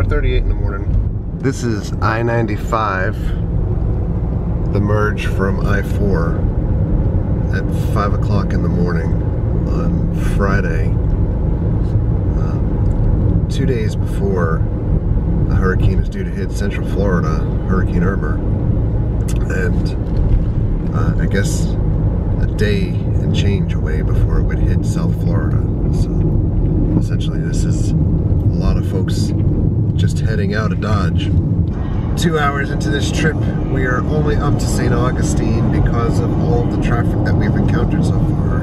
4:38 in the morning. This is I-95, the merge from I-4 at 5 o'clock in the morning on Friday, 2 days before the hurricane is due to hit Central Florida, Hurricane Irma, and I guess a day and change away before it would hit South Florida. So essentially this is a lot of folks just heading out of Dodge. 2 hours into this trip, we are only up to St. Augustine because of all of the traffic that we've encountered so far.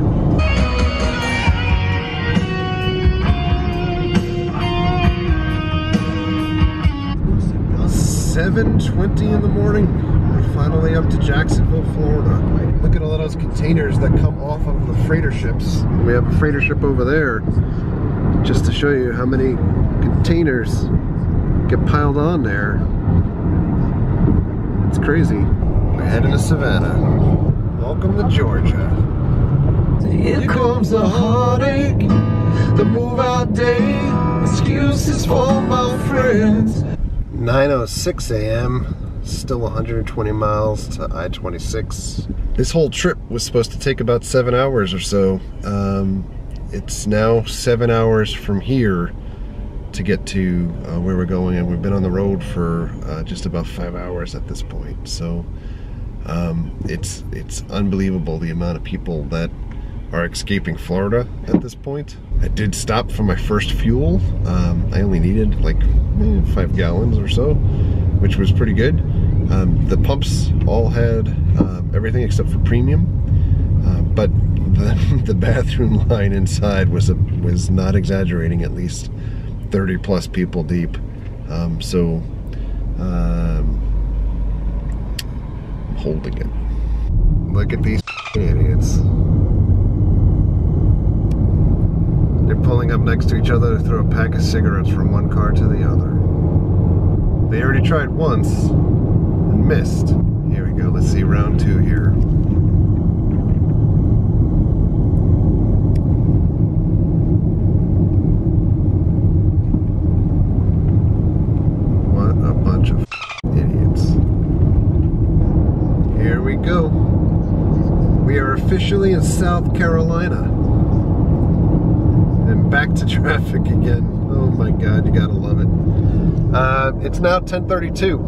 7:20 in the morning, we're finally up to Jacksonville, Florida. Look at all of those containers that come off of the freighter ships. We have a freighter ship over there, just to show you how many containers get piled on there. It's crazy. We're heading to Savannah. Welcome to Georgia. Here comes the heartache, the move out day, excuses for my friends. 9:06 a.m. Still 120 miles to I-26. This whole trip was supposed to take about 7 hours or so. It's now 7 hours from here to get to where we're going, and we've been on the road for just about 5 hours at this point. So it's unbelievable the amount of people that are escaping Florida at this point. I did stop for my first fuel. I only needed like 5 gallons or so, which was pretty good. The pumps all had everything except for premium, but the bathroom line inside was not exaggerating, at least 30 plus people deep. So I'm holding it. Look at these idiots. They're pulling up next to each other to throw a pack of cigarettes from one car to the other. They already tried once and missed. Here we go, let's see round 2 here. What a bunch of idiots. Here we go. We are officially in South Carolina. And back to traffic again. Oh my God, you gotta love it. It's now 10:32.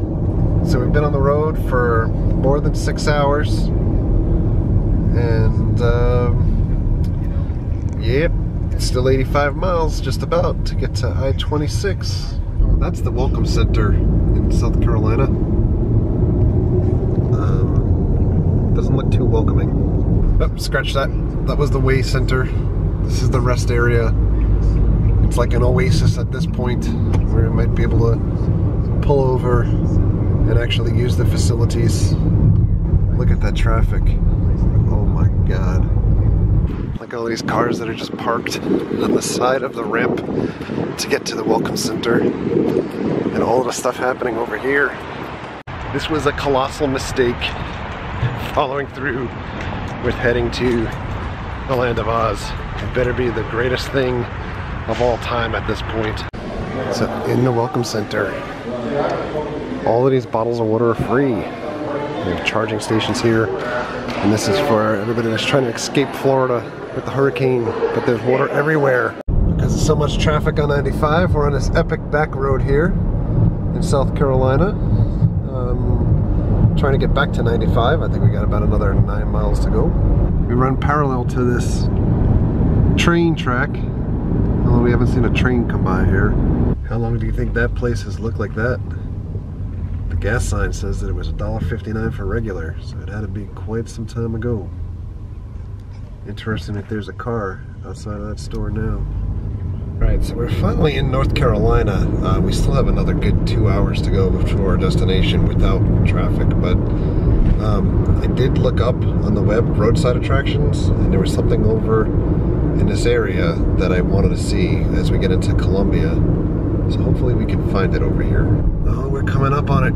So we've been on the road for more than 6 hours. And yep, it's still 85 miles just about to get to I-26. That's the Welcome Center in South Carolina. Doesn't look too welcoming. Oh, scratch that. That was the Way Center. This is the rest area. It's like an oasis at this point, where you might be able to pull over and actually use the facilities. Look at that traffic. Oh my God. Like all these cars that are just parked on the side of the ramp to get to the Welcome Center. And all of the stuff happening over here. This was a colossal mistake, following through with heading to the Land of Oz. It better be the greatest thing of all time at this point. So in the Welcome Center, all of these bottles of water are free. We have charging stations here, and this is for everybody that's trying to escape Florida with the hurricane, but there's water everywhere. Because of so much traffic on 95, we're on this epic back road here in South Carolina. Trying to get back to 95. I think we got about another 9 miles to go. We run parallel to this train track, although we haven't seen a train come by here. How long do you think that place has looked like that? The gas sign says that it was $1.59 for regular, so it had to be quite some time ago. Interesting if there's a car outside of that store now. Right, so we're finally in North Carolina. We still have another good 2 hours to go to our destination without traffic, but I did look up on the web roadside attractions, and there was something over in this area that I wanted to see as we get into Columbia. So hopefully we can find it over here. Oh, we're coming up on it.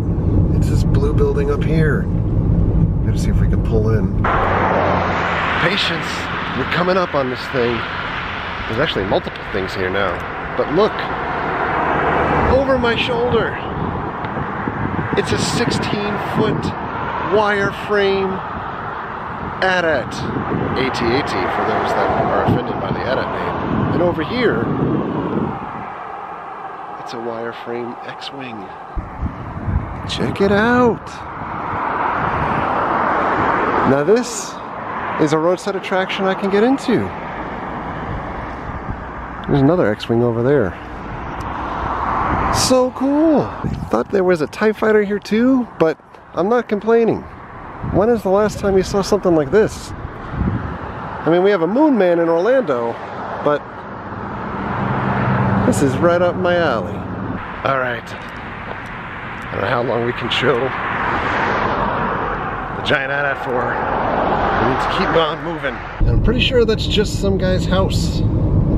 It's this blue building up here. Gotta see if we can pull in. Patience, we're coming up on this thing. There's actually multiple things here now. But look, over my shoulder. It's a 16-foot wireframe AT-AT. AT-AT for those that are offended by the AT-AT name. And over here, it's a wireframe X-Wing. Check it out. Now this is a roadside attraction I can get into. There's another X-Wing over there. So cool. I thought there was a TIE fighter here too, but I'm not complaining. When is the last time you saw something like this? I mean, we have a Moon Man in Orlando, but this is right up my alley. All right. I don't know how long we can show the giant AT-AT for. We need to keep on moving. And I'm pretty sure that's just some guy's house.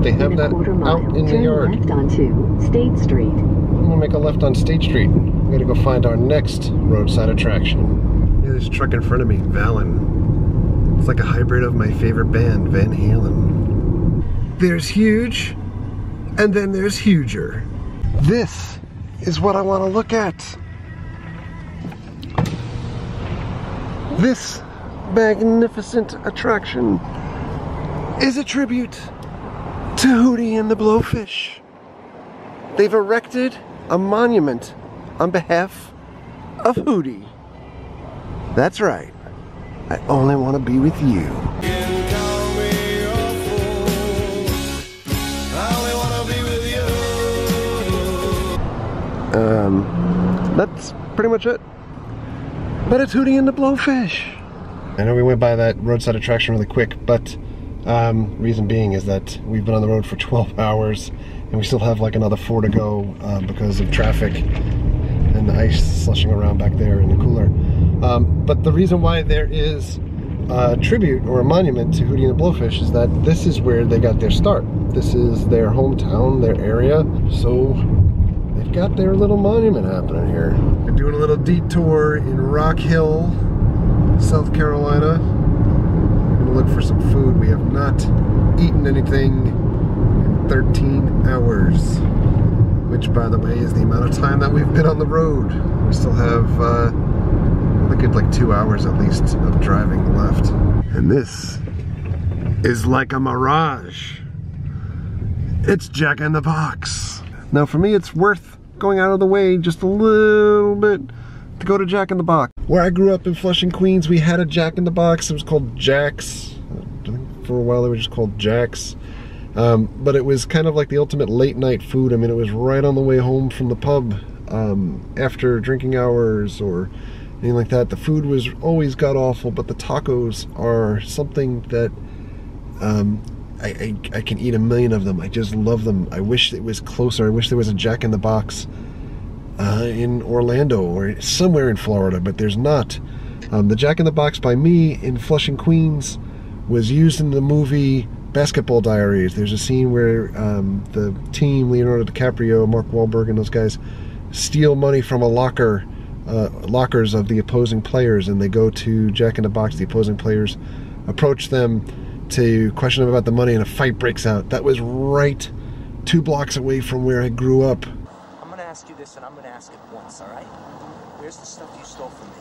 They have that out in the yard. Left onto State Street. I'm gonna make a left on State Street. We gotta go find our next roadside attraction. Yeah, there's a truck in front of me, Valen. It's like a hybrid of my favorite band, Van Halen. There's huge, and then there's huger. This is what I want to look at. This magnificent attraction is a tribute to Hootie and the Blowfish. They've erected a monument on behalf of Hootie. That's right. I only want to be with you. That's pretty much it. But it's Hootie and the Blowfish. I know we went by that roadside attraction really quick, but reason being is that we've been on the road for 12 hours and we still have like another 4 to go because of traffic and the ice slushing around back there in the cooler. But the reason why there is a tribute or a monument to Hootie and the Blowfish is that this is where they got their start. This is their hometown, their area, so they've got their little monument happening here. We're doing a little detour in Rock Hill, South Carolina. We're gonna look for some food. We have not eaten anything in 13 hours, which by the way is the amount of time that we've been on the road. We still have a good like 2 hours at least of driving left. And this is like a mirage. It's Jack in the Box. Now for me it's worth going out of the way just a little bit to go to Jack in the Box. Where I grew up in Flushing, Queens, we had a Jack in the Box. It was called Jack's. I think for a while they were just called Jack's. But it was kind of like the ultimate late night food. I mean, it was right on the way home from the pub after drinking hours or anything like that. The food was always god-awful, but the tacos are something that I can eat a million of them. I just love them. I wish it was closer. I wish there was a Jack in the Box in Orlando or somewhere in Florida, but there's not. The Jack in the Box by me in Flushing, Queens was used in the movie Basketball Diaries. There's a scene where the team, Leonardo DiCaprio, Mark Wahlberg, and those guys steal money from a lockers of the opposing players, and they go to Jack in the Box. The opposing players approach them to question them about the money, and a fight breaks out. That was right 2 blocks away from where I grew up. I'm gonna ask you this, and I'm gonna ask it once, all right? Where's the stuff you stole from me?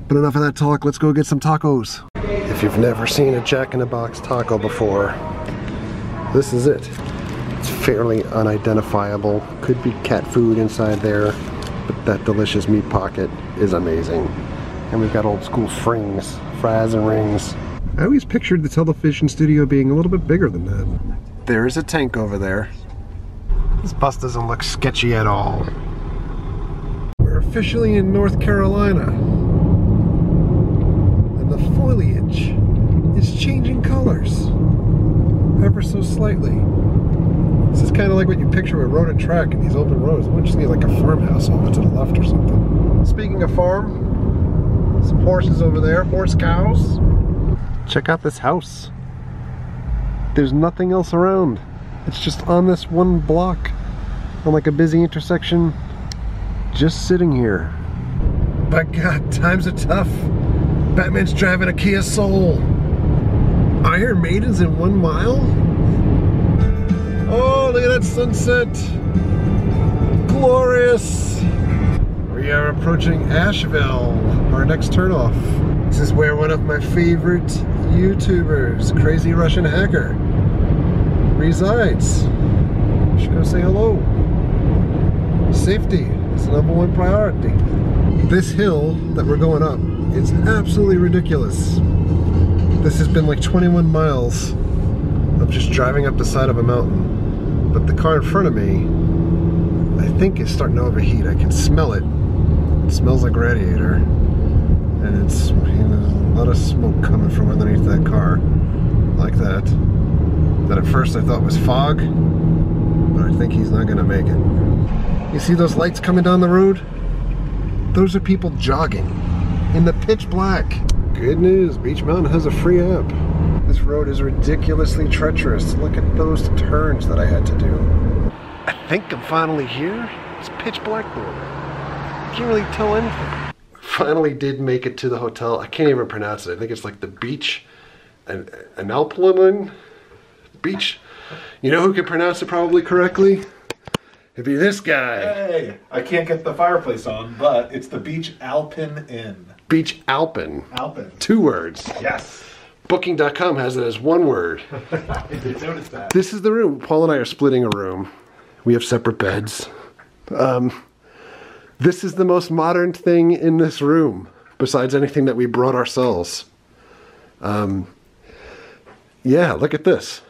But enough of that talk, let's go get some tacos. If you've never seen a Jack in the Box taco before, this is it. It's fairly unidentifiable. Could be cat food inside there, but that delicious meat pocket is amazing. And we've got old school fries and rings. I always pictured the television studio being a little bit bigger than that. There is a tank over there. This bus doesn't look sketchy at all. We're officially in North Carolina. And the foliage is changing colors ever so slightly. This is kind of like what you picture a road and track in these open roads. We just need like a farmhouse over to the left or something. Speaking of farm, some horses over there, horse cows. Check out this house. There's nothing else around. It's just on this one block, on like a busy intersection, just sitting here. By God, times are tough. Batman's driving a Kia Soul. Iron Maidens in 1 mile? Oh, look at that sunset. Glorious. We are approaching Asheville, our next turnoff. This is where one of my favorite YouTubers, Crazy Russian Hacker, resides. We should go say hello. Safety is the #1 priority. This hill that we're going up is absolutely ridiculous. This has been like 21 miles of just driving up the side of a mountain. But the car in front of me, I think is starting to overheat. I can smell it. It smells like radiator. And it's, there's a lot of smoke coming from underneath that car. Like that. That at first I thought was fog. But I think he's not gonna make it. You see those lights coming down the road? Those are people jogging in the pitch black. Good news, Beach Mountain has a free app. This road is ridiculously treacherous. Look at those turns that I had to do. I think I'm finally here. It's pitch black there. Can't really tell anything. Finally did make it to the hotel. I can't even pronounce it. I think it's like the beach, an Alpalin beach. You know who can pronounce it probably correctly? It'd be this guy. Hey, I can't get the fireplace on, but it's the Beach Alpin Inn. Beach Alpin. Alpin. 2 words. Yes. Booking.com has it as 1 word. I did notice that. This is the room. Paul and I are splitting a room. We have separate beds. This is the most modern thing in this room, besides anything that we brought ourselves. Yeah, look at this.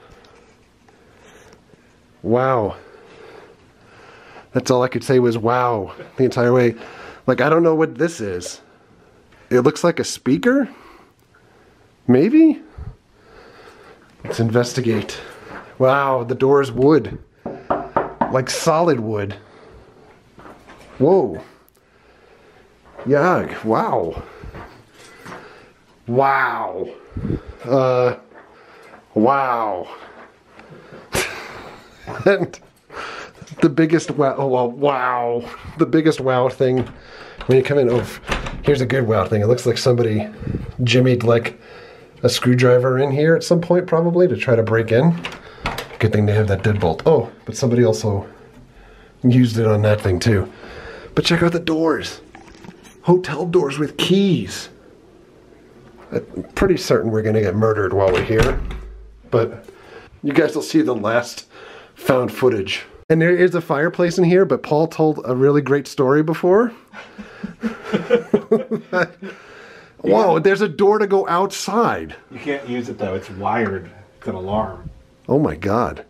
Wow. That's all I could say was wow the entire way. Like, I don't know what this is. It looks like a speaker? Maybe? Let's investigate. Wow, the door is wood. Like solid wood. Whoa. Yeah, wow. Wow. Wow. And the biggest wow, oh, well, wow. The biggest wow thing when you come in, oh, here's a good wow thing. It looks like somebody jimmied like a screwdriver in here at some point probably to try to break in. Good thing they have that deadbolt. Oh, but somebody also used it on that thing too. But check out the doors. Hotel doors with keys. I'm pretty certain we're gonna get murdered while we're here. But you guys will see the last found footage. And there is a fireplace in here, but Paul told a really great story before. Whoa, there's a door to go outside. You can't use it though, it's wired. It's an alarm. Oh my God.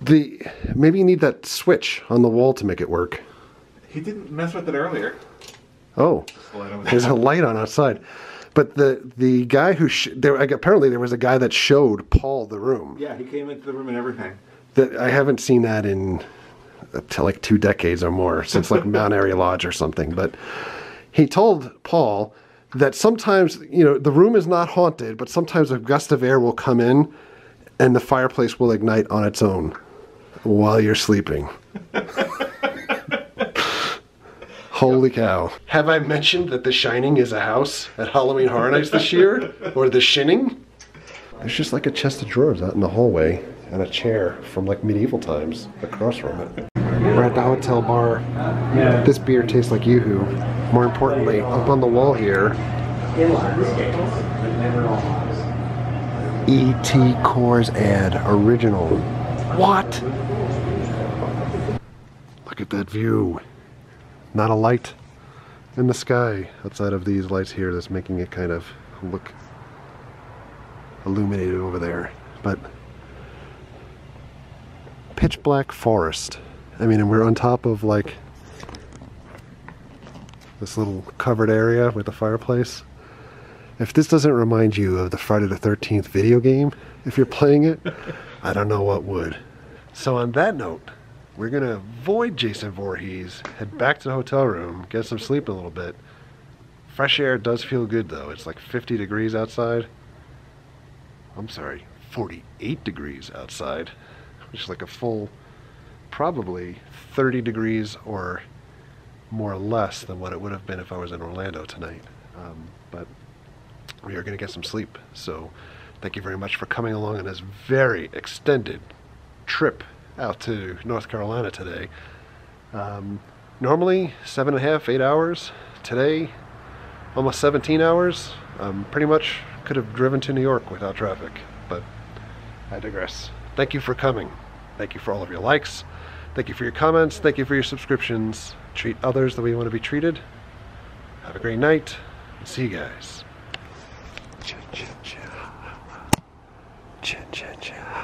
Maybe you need that switch on the wall to make it work. He didn't mess with it earlier. Oh, there's a light on outside. But the guy who apparently there was a guy that showed Paul the room. Yeah, he came into the room and everything. That I haven't seen that in like 2 decades or more, since like Mount Airy Lodge or something. But he told Paul that sometimes, you know, the room is not haunted, but sometimes a gust of air will come in and the fireplace will ignite on its own while you're sleeping. Holy cow. Have I mentioned that The Shining is a house at Halloween Horror Nights this year? Or The Shinning? There's just like a chest of drawers out in the hallway and a chair from like medieval times across from it. We're at the hotel bar. This beer tastes like Yoo-Hoo. More importantly, up on the wall here, E.T. Coors ad, original. What? Look at that view. Not a light in the sky outside of these lights here that's making it kind of look illuminated over there. But pitch black forest. I mean, and we're on top of like this little covered area with a fireplace. If this doesn't remind you of the Friday the 13th video game, if you're playing it, I don't know what would. So on that note, we're gonna avoid Jason Voorhees, head back to the hotel room, get some sleep a little bit. Fresh air does feel good though. It's like 50 degrees outside. I'm sorry, 48 degrees outside, which is like a full, probably 30 degrees or more or less than what it would have been if I was in Orlando tonight. But we are going to get some sleep. So thank you very much for coming along on this very extended trip out to North Carolina today. Normally 7.5, 8 hours. Today, almost 17 hours. Pretty much could have driven to New York without traffic, but I digress. Thank you for coming. Thank you for all of your likes. Thank you for your comments. Thank you for your subscriptions. Treat others the way you want to be treated. Have a great night. See you guys. Cha cha cha. Cha cha cha.